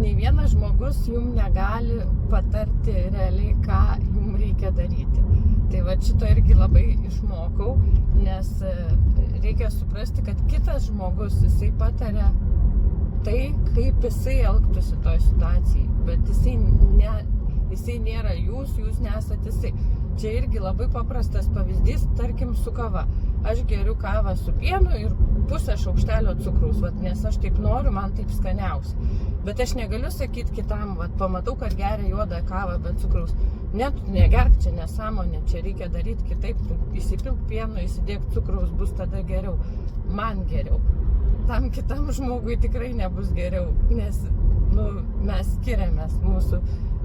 nei vienas žmogus jums negali patarti realiai, ką jums reikia daryti. Tai va šito irgi labai išmokau, nes reikia suprasti, kad kitas žmogus, jisai pataria tai, kaip jisai elgtųsi toj situacijai, bet jisai nėra jūs nesat jisai. Čia irgi labai paprastas pavyzdys, tarkim, su kava. Aš geriu kavą su pienu ir pusę šaukštelio cukraus, nes aš taip noriu, man taip skaniausia. Bet aš negaliu sakyti kitam, pamatau, kad geria juodą kavą be cukraus. Net negerk, čia nesąmonė, čia reikia daryti kitaip, įsipilk pieno, įsidėk cukraus, bus tada geriau. Man geriau. Tam kitam žmogui tikrai nebus geriau, nes mes skiriamės, mūsų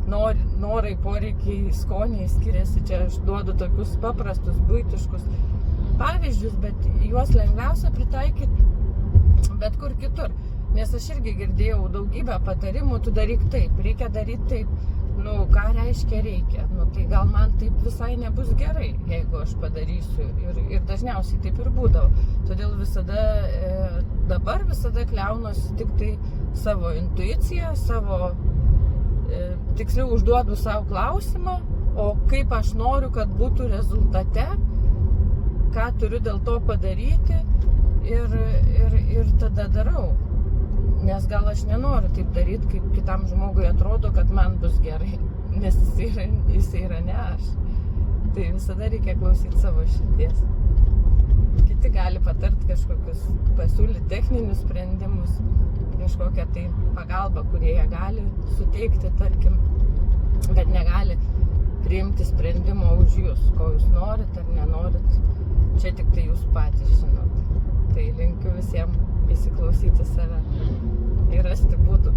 norai, poreikiai, skoniai skiriasi. Čia aš duodu tokius paprastus, buitiškus pavyzdžius, bet juos lengviausia pritaikyti bet kur kitur. Nes aš irgi girdėjau daugybę patarimų, tu daryk taip, reikia daryti taip. Ką reiškia reikia? Tai gal man taip visai nebus gerai, jeigu aš padarysiu. Ir dažniausiai taip ir būdavo. Todėl dabar visada kliaunuosi tik tai savo intuiciją, tiksliau užduodu savo klausimą, o kaip aš noriu, kad būtų rezultate, ką turiu dėl to padaryti ir tada darau. Nes gal aš nenoriu taip daryti, kaip kitam žmogui atrodo, kad man bus gerai, nes jisai yra ne aš. Tai visada reikia klausyti savo širdies. Kiti gali patarti kažkokius, pasiūlyti techninius sprendimus, kažkokią tai pagalbą, kurie jie gali suteikti, tarkim, bet negali priimti sprendimo už jūs, ko jūs norit ar nenorit. Čia tik tai jūs patys žinot. Tai linkiu visiems įsiklausyti save ir rasti būdų.